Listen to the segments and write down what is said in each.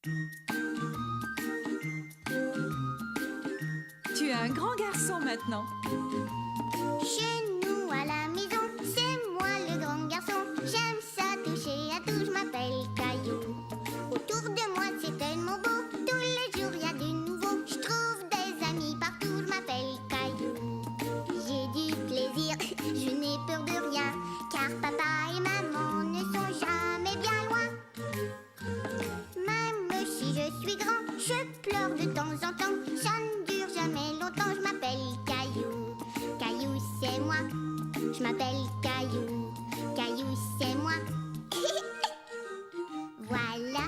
Tu es un grand garçon maintenant. Chez nous à la maison, c'est moi le grand garçon. J'aime ça toucher à tout, je m'appelle Caillou. Autour de moi c'est tellement beau, tous les jours il y a du nouveau. Je trouve des amis partout, je m'appelle Caillou. J'ai du plaisir, je n'ai peur de rien, car papa et maman ne sont jamais bien loin. Même si je suis grand, je pleure de temps en temps. Ça ne dure jamais longtemps, je m'appelle Caillou. Caillou c'est moi, je m'appelle Caillou. Caillou c'est moi. Voilà.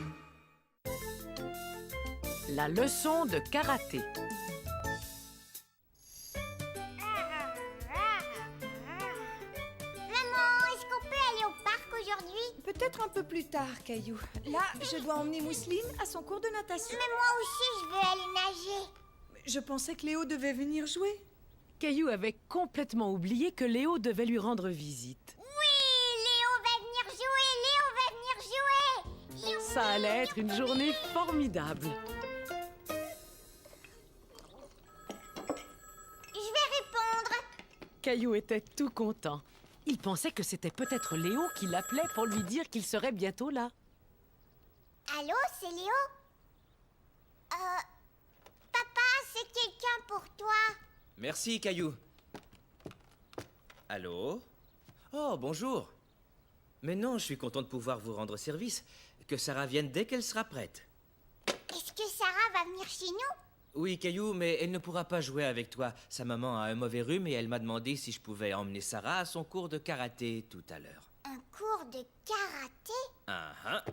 La leçon de karaté. Maman, est-ce qu'on peut aller au parc aujourd'hui? Peut-être un peu plus tard, Caillou. Là, je dois emmener Mousseline à son cours de natation. Mais moi aussi, je veux aller nager. Je pensais que Léo devait venir jouer. Caillou avait complètement oublié que Léo devait lui rendre visite. Oui, Léo va venir jouer. Léo va venir jouer. Youhou. Ça allait être une journée formidable. Je vais répondre. Caillou était tout content. Il pensait que c'était peut-être Léo qui l'appelait pour lui dire qu'il serait bientôt là. Allô, c'est Léo? Papa, c'est quelqu'un pour toi. Merci, Caillou. Allô? Oh, bonjour. Mais non, je suis content de pouvoir vous rendre service. Que Sarah vienne dès qu'elle sera prête. Est-ce que Sarah va venir chez nous? Oui, Caillou, mais elle ne pourra pas jouer avec toi. Sa maman a un mauvais rhume et elle m'a demandé si je pouvais emmener Sarah à son cours de karaté tout à l'heure. Un cours de karaté? Ah ah.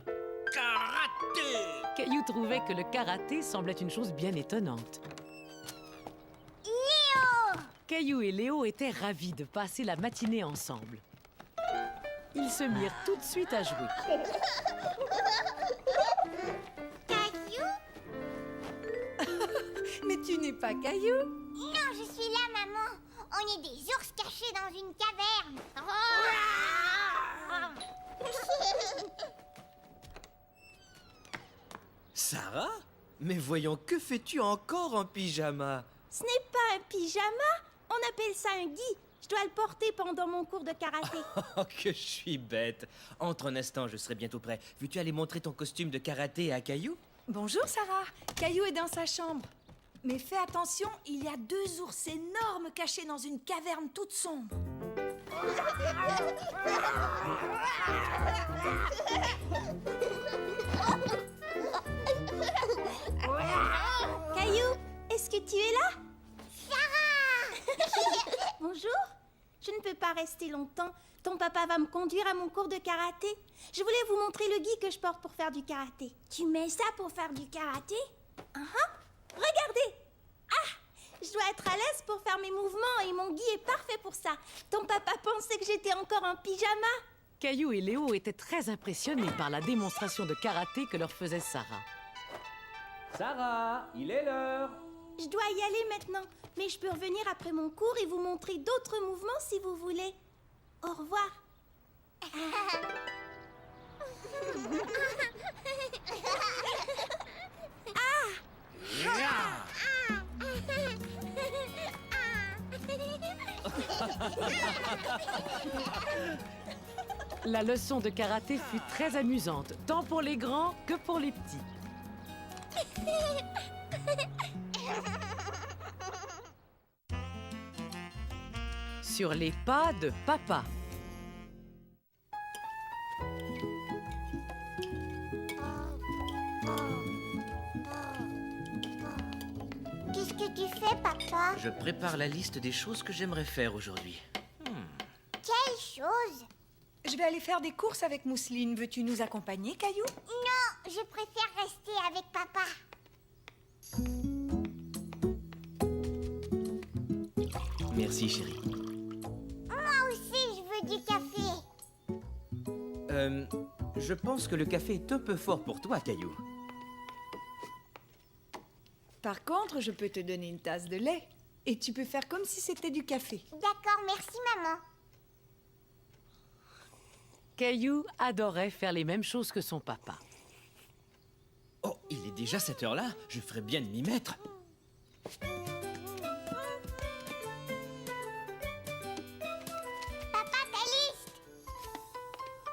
Karaté! Caillou trouvait que le karaté semblait une chose bien étonnante. Léo! Caillou et Léo étaient ravis de passer la matinée ensemble. Ils se mirent tout de suite à jouer. Caillou? Mais tu n'es pas Caillou. Non, je suis là, maman. On est des ours cachés dans une caverne. Sarah? Mais voyons, que fais-tu encore en pyjama? Ce n'est pas un pyjama, on appelle ça un gi. Je dois le porter pendant mon cours de karaté. Oh, que je suis bête. Entre un instant, je serai bientôt prêt. Veux-tu aller montrer ton costume de karaté à Caillou? Bonjour, Sarah. Caillou est dans sa chambre. Mais fais attention, il y a 2 ours énormes cachés dans une caverne toute sombre. Caillou, est-ce que tu es là? Sarah! Bonjour. Je ne peux pas rester longtemps. Ton papa va me conduire à mon cours de karaté. Je voulais vous montrer le gi que je porte pour faire du karaté. Tu mets ça pour faire du karaté? Regardez! Ah! Je dois être à l'aise pour faire mes mouvements et mon gi est parfait pour ça. Ton papa pensait que j'étais encore en pyjama. Caillou et Léo étaient très impressionnés par la démonstration de karaté que leur faisait Sarah. Sarah, il est l'heure. Je dois y aller maintenant, mais je peux revenir après mon cours et vous montrer d'autres mouvements si vous voulez. Au revoir. La leçon de karaté fut très amusante, tant pour les grands que pour les petits. Sur les pas de papa. Qu'est-ce que tu fais, papa? Je prépare la liste des choses que j'aimerais faire aujourd'hui. Quelle chose? Je vais aller faire des courses avec Mousseline. Veux-tu nous accompagner, Caillou? Non, je préfère rester avec papa. Merci, chérie. Moi aussi, je veux du café. Je pense que le café est un peu fort pour toi, Caillou. Par contre, je peux te donner une tasse de lait. Et tu peux faire comme si c'était du café. D'accord, merci, maman. Caillou adorait faire les mêmes choses que son papa. Oh, il déjà cette heure-là, je ferais bien de m'y mettre. Papa, ta liste.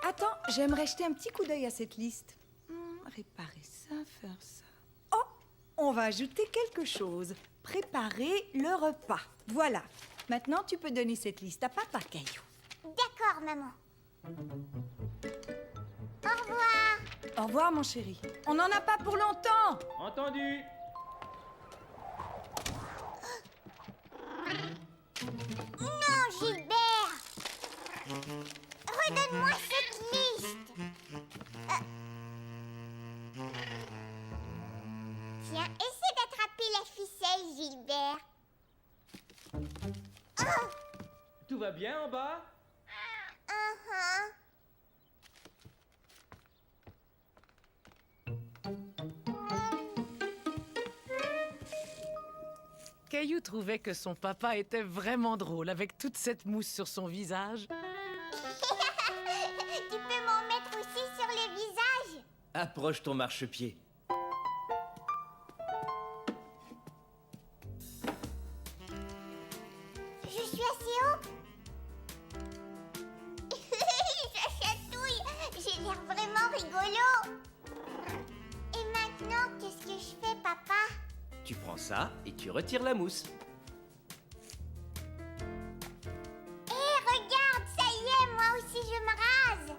Attends, j'aimerais jeter un petit coup d'œil à cette liste. Réparer ça, faire ça. Oh, on va ajouter quelque chose. Préparer le repas. Voilà. Maintenant, tu peux donner cette liste à papa, Caillou. D'accord, maman. Au revoir. Au revoir, mon chéri. On n'en a pas pour longtemps. Entendu. Non, Gilbert. Redonne-moi cette liste. Tiens, essaie d'attraper la ficelle, Gilbert. Tout va bien en bas? Uh-huh. Caillou trouvait que son papa était vraiment drôle avec toute cette mousse sur son visage. Tu peux m'en mettre aussi sur le visage? Approche ton marchepied. Je suis assez haut. Ça chatouille. J'ai l'air vraiment rigolo. Et maintenant, qu'est-ce que je fais, papa? Tu prends ça et tu retires la mousse. Hé, regarde, ça y est, moi aussi je me rase.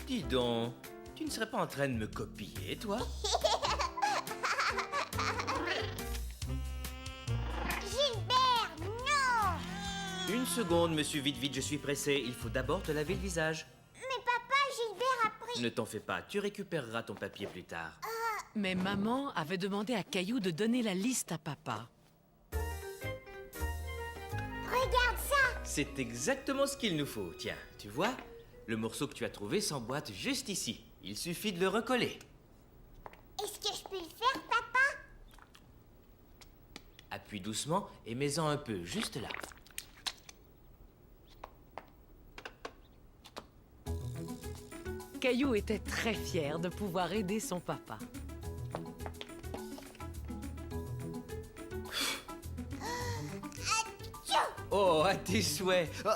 Dis donc, tu ne serais pas en train de me copier, toi? Gilbert, non. Une seconde, monsieur, vite, vite, je suis pressé. Il faut d'abord te laver le visage. Mais papa, Gilbert a pris... Ne t'en fais pas, tu récupéreras ton papier plus tard. Mais maman avait demandé à Caillou de donner la liste à papa. Regarde ça. C'est exactement ce qu'il nous faut. Tiens, tu vois? Le morceau que tu as trouvé s'emboîte juste ici. Il suffit de le recoller. Est-ce que je peux le faire, papa? Appuie doucement et mets-en un peu, juste là. Caillou était très fier de pouvoir aider son papa. Oh, à tes souhaits. Oh,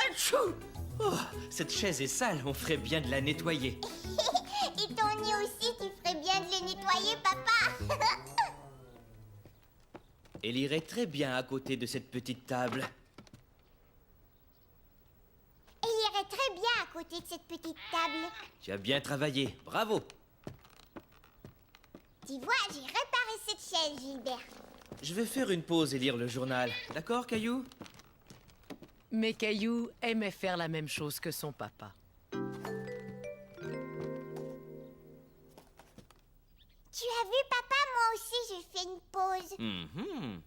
atchou! Oh, cette chaise est sale, on ferait bien de la nettoyer. Et ton nez aussi, tu ferais bien de le nettoyer, papa. Elle irait très bien à côté de cette petite table. Elle irait très bien à côté de cette petite table. Tu as bien travaillé, bravo. Tu vois, j'ai réparé cette chaise, Gilbert. Je vais faire une pause et lire le journal. D'accord, Caillou? Mais Caillou aimait faire la même chose que son papa. Tu as vu, papa, moi aussi, j'ai fait une pause. Mhm.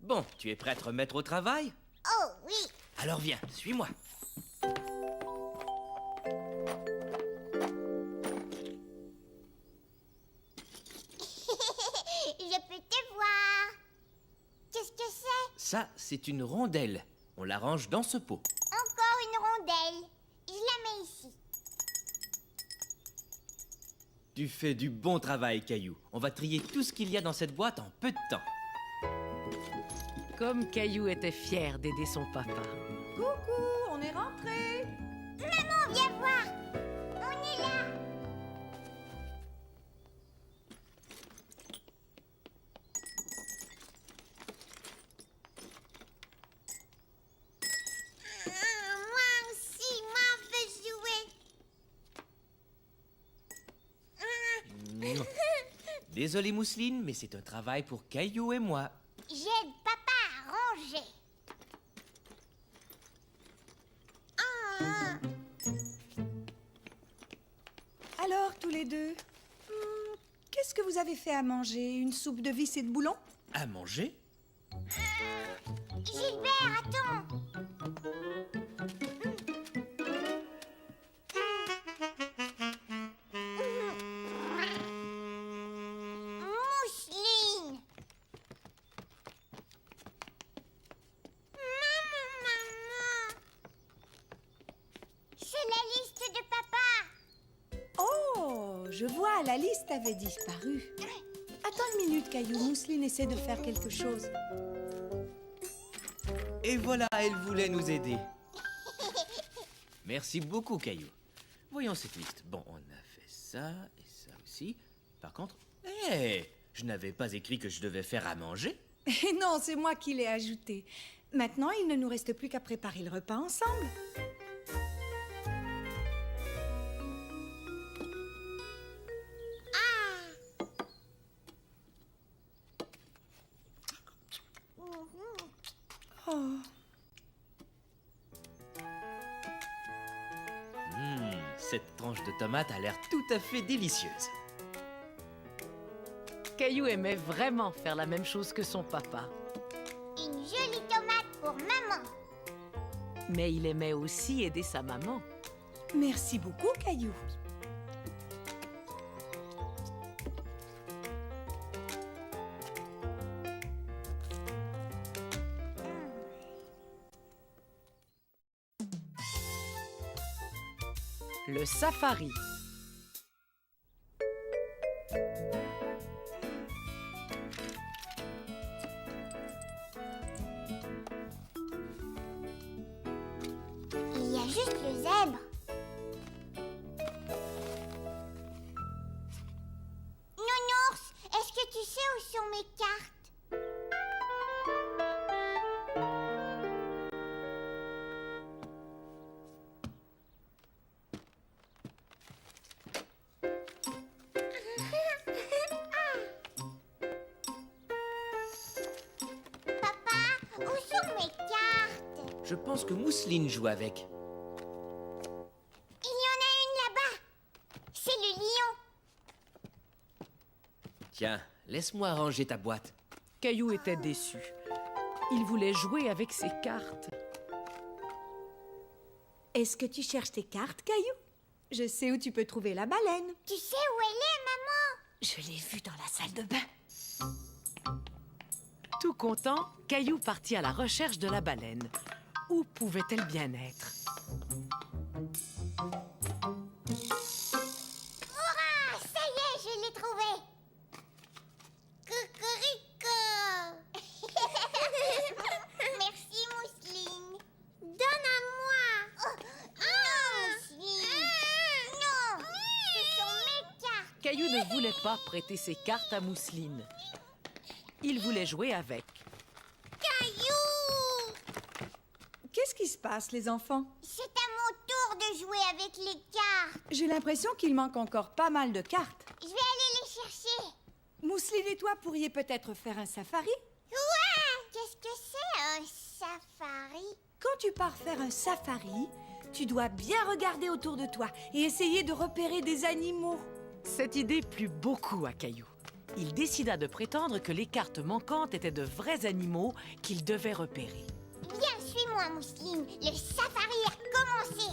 Bon, tu es prêt à te remettre au travail? Oh, oui. Alors viens, suis-moi. Je peux te voir. Qu'est-ce que c'est? Ça, c'est une rondelle. On la range dans ce pot. Encore une rondelle. Je la mets ici. Tu fais du bon travail, Caillou. On va trier tout ce qu'il y a dans cette boîte en peu de temps. Comme Caillou était fier d'aider son papa. Coucou, on est rentré. Maman, viens voir. On est là. Moi aussi, moi, veux jouer. Désolé, Mousseline, mais c'est un travail pour Caillou et moi. J'aide papa à ranger. Alors, tous les deux, qu'est-ce que vous avez fait à manger? Une soupe de vis et de boulons? À manger? Gilbert, attends. Mousseline. Maman. C'est la liste de papa. Oh, je vois, la liste avait disparu. Attends une minute, Caillou. Mousseline essaie de faire quelque chose. Et voilà, elle voulait nous aider. Merci beaucoup, Caillou. Voyons cette liste. Bon, on a fait ça et ça aussi. Par contre, je n'avais pas écrit que je devais faire à manger. Et non, c'est moi qui l'ai ajouté. Maintenant, il ne nous reste plus qu'à préparer le repas ensemble. Oh, Cette tranche de tomate a l'air tout à fait délicieuse. Caillou aimait vraiment faire la même chose que son papa. Une jolie tomate pour maman. Mais il aimait aussi aider sa maman. merci beaucoup, Caillou. Le safari. Il y a juste le zèbre. Nounours, est-ce que tu sais où sont mes cartes? Papa, où sont mes cartes? Je pense que Mousseline joue avec. Il y en a une là-bas. C'est le lion. Tiens, laisse-moi ranger ta boîte. Caillou était déçu. Il voulait jouer avec ses cartes. Est-ce que tu cherches tes cartes, Caillou? Je sais où tu peux trouver la baleine. Tu sais où elle est, maman? Je l'ai vue dans la salle de bain. Tout content, Caillou partit à la recherche de la baleine. Où pouvait-elle bien être? Hurrah! Ça y est, je l'ai trouvée. Cocorico. Merci, Mousseline. Donne à moi. Non, Mousseline. Non, ce sont mes cartes. Caillou ne voulait pas prêter ses cartes à Mousseline. Il voulait jouer avec. Caillou! Qu'est-ce qui se passe, les enfants? C'est à mon tour de jouer avec les cartes. J'ai l'impression qu'il manque encore pas mal de cartes. Je vais aller les chercher. Mousseline et toi pourriez peut-être faire un safari? Ouais! Qu'est-ce que c'est un safari? Quand tu pars faire un safari, tu dois bien regarder autour de toi et essayer de repérer des animaux. Cette idée plut beaucoup à Caillou. Il décida de prétendre que les cartes manquantes étaient de vrais animaux qu'il devait repérer. Viens, suis-moi, Mousseline. Le safari a commencé.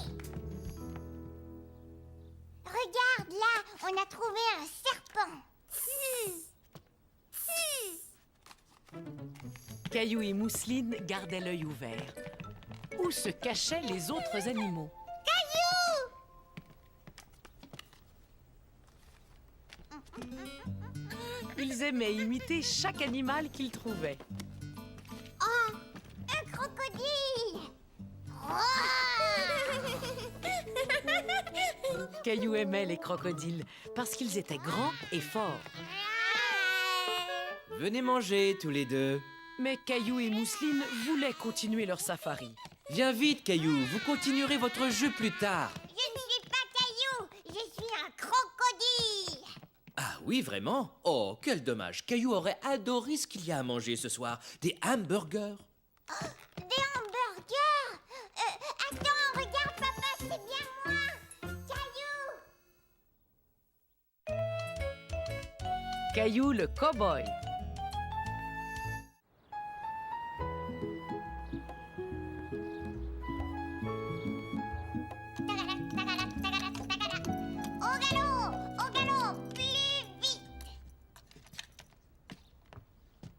Regarde, là, on a trouvé un serpent. Caillou et Mousseline gardaient l'œil ouvert. Où se cachaient les autres animaux? Ils aimaient imiter chaque animal qu'ils trouvaient. Oh, un crocodile. Caillou aimait les crocodiles parce qu'ils étaient grands et forts. Venez manger, tous les deux. Mais Caillou et Mousseline voulaient continuer leur safari. Viens vite, Caillou, vous continuerez votre jeu plus tard. Je ne suis pas Caillou, je suis un crocodile. Ah oui, vraiment? Oh, quel dommage. Caillou aurait adoré ce qu'il y a à manger ce soir. Des hamburgers. Des hamburgers. Attends, regarde, papa, c'est bien moi. Caillou. Caillou le cow-boy. Au galop, plus vite.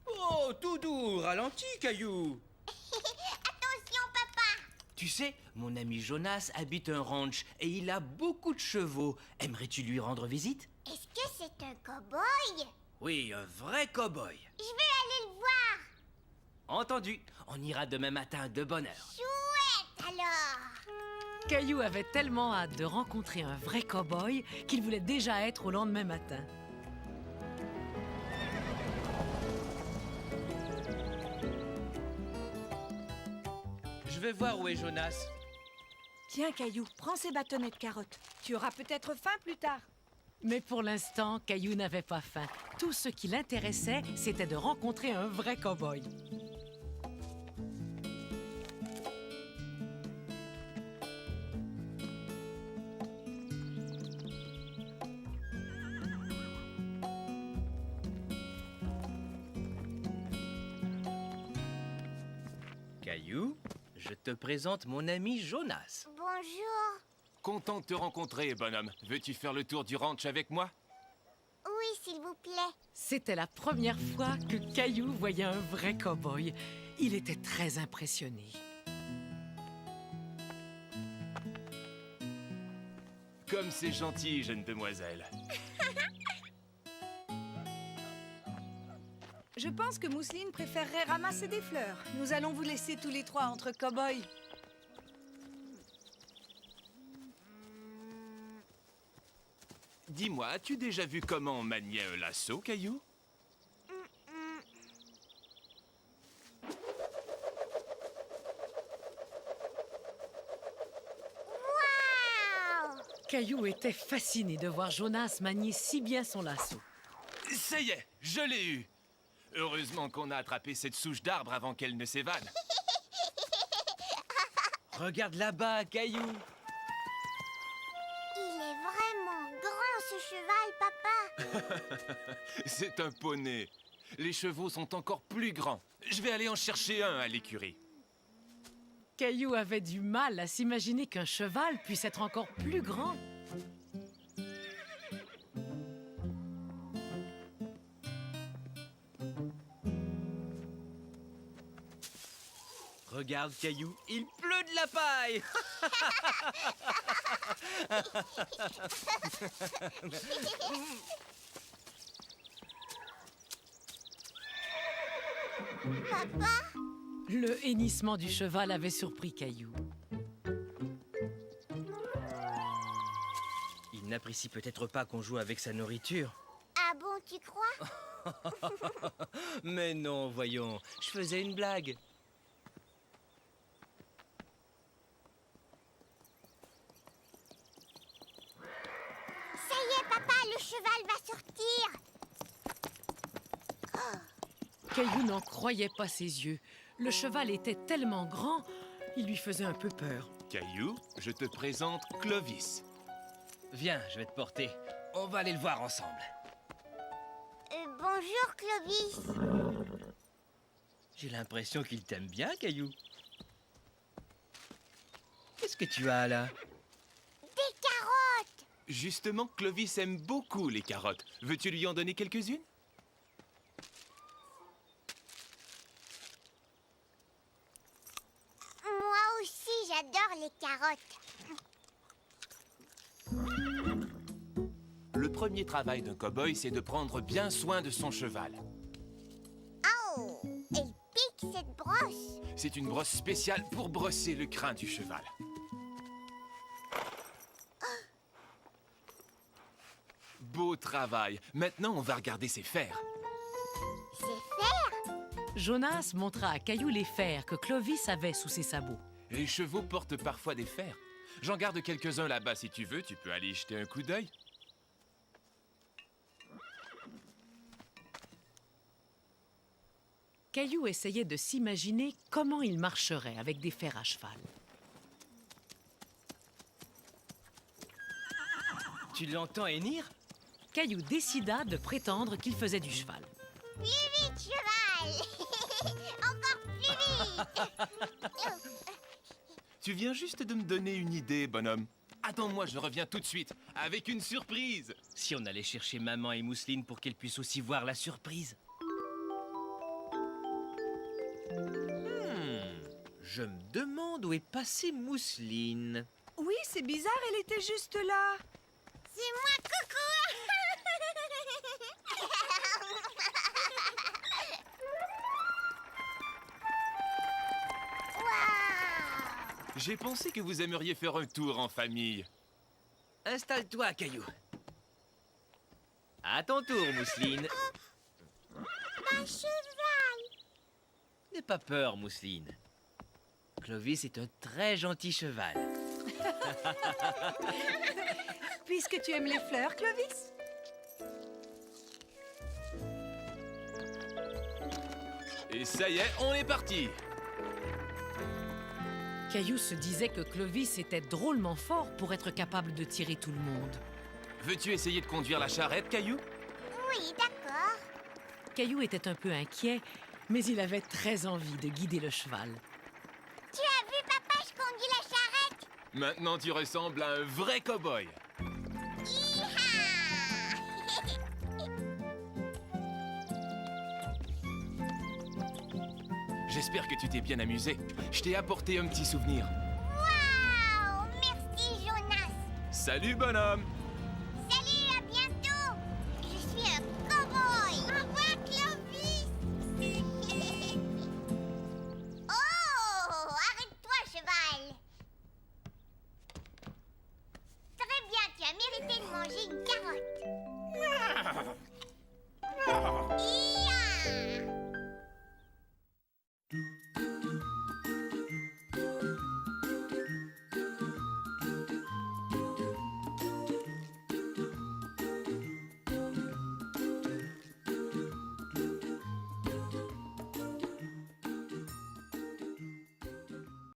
Oh, tout doux, ralentis, Caillou. Attention, papa. Tu sais, mon ami Jonas habite un ranch et il a beaucoup de chevaux. Aimerais-tu lui rendre visite? Est-ce que c'est un cow-boy? Oui, un vrai cow-boy. Je vais aller le voir. Entendu. On ira demain matin de bonne heure. Chouette alors. Caillou avait tellement hâte de rencontrer un vrai cow-boy qu'il voulait déjà être au lendemain matin. Je vais voir où est Jonas. Tiens, Caillou, prends ces bâtonnets de carottes. Tu auras peut-être faim plus tard. Mais pour l'instant, Caillou n'avait pas faim. Tout ce qui l'intéressait, c'était de rencontrer un vrai cow-boy. Caillou, je te présente mon ami Jonas. Bonjour. Content de te rencontrer, bonhomme. Veux-tu faire le tour du ranch avec moi? Oui, s'il vous plaît. C'était la première fois que Caillou voyait un vrai cow-boy. Il était très impressionné. Comme c'est gentil, jeune demoiselle. Je pense que Mousseline préférerait ramasser des fleurs. Nous allons vous laisser tous les trois entre cow-boys. Dis-moi, as-tu déjà vu comment on maniait un lasso, Caillou? Waouh! Caillou était fasciné de voir Jonas manier si bien son lasso. Ça y est, je l'ai eu! Heureusement qu'on a attrapé cette souche d'arbre avant qu'elle ne s'évade. Regarde là-bas, Caillou. Il est vraiment grand ce cheval, papa. C'est un poney. Les chevaux sont encore plus grands. Je vais aller en chercher un à l'écurie. Caillou avait du mal à s'imaginer qu'un cheval puisse être encore plus grand. Regarde, Caillou, il pleut de la paille. Papa? Le hennissement du cheval avait surpris Caillou. Il n'apprécie peut-être pas qu'on joue avec sa nourriture. Ah bon, tu crois? Mais non, voyons, je faisais une blague. Ça y est, papa, le cheval va sortir. Caillou n'en croyait pas ses yeux. Le cheval était tellement grand, il lui faisait un peu peur. Caillou, je te présente Clovis. Viens, je vais te porter. On va aller le voir ensemble. Bonjour, Clovis. J'ai l'impression qu'il t'aime bien, Caillou. Qu'est-ce que tu as là? Des carottes. Justement, Clovis aime beaucoup les carottes. Veux-tu lui en donner quelques-unes? Moi aussi, j'adore les carottes. Le premier travail d'un cow-boy, c'est de prendre bien soin de son cheval. Oh, elle pique cette brosse. C'est une brosse spéciale pour brosser le crin du cheval. Beau travail. Maintenant, on va regarder ses fers. C'est faire. Jonas montra à Caillou les fers que Clovis avait sous ses sabots. Les chevaux portent parfois des fers. J'en garde quelques-uns là-bas si tu veux. Tu peux aller y jeter un coup d'œil. Caillou essayait de s'imaginer comment il marcherait avec des fers à cheval. Tu l'entends hennir? Caillou décida de prétendre qu'il faisait du cheval. Plus vite, cheval. Encore plus vite. Tu viens juste de me donner une idée, bonhomme. Attends-moi, je reviens tout de suite, avec une surprise. Si on allait chercher maman et Mousseline pour qu'elles puissent aussi voir la surprise. Je me demande où est passée Mousseline. Oui, c'est bizarre, elle était juste là. C'est moi, coucou. Waouh. J'ai pensé que vous aimeriez faire un tour en famille. Installe-toi, Caillou. À ton tour, Mousseline. Un cheval. N'aie pas peur, Mousseline. Clovis est un très gentil cheval. Puisque tu aimes les fleurs, Clovis. Et ça y est, on est parti. Caillou se disait que Clovis était drôlement fort pour être capable de tirer tout le monde. Veux-tu essayer de conduire la charrette, Caillou? Oui, d'accord. Caillou était un peu inquiet, mais il avait très envie de guider le cheval. Tu as vu, papa, je conduis la charrette. Maintenant, tu ressembles à un vrai cow-boy. Hi-ha. J'espère que tu t'es bien amusé. Je t'ai apporté un petit souvenir. Waouh. Merci, Jonas. Salut, bonhomme!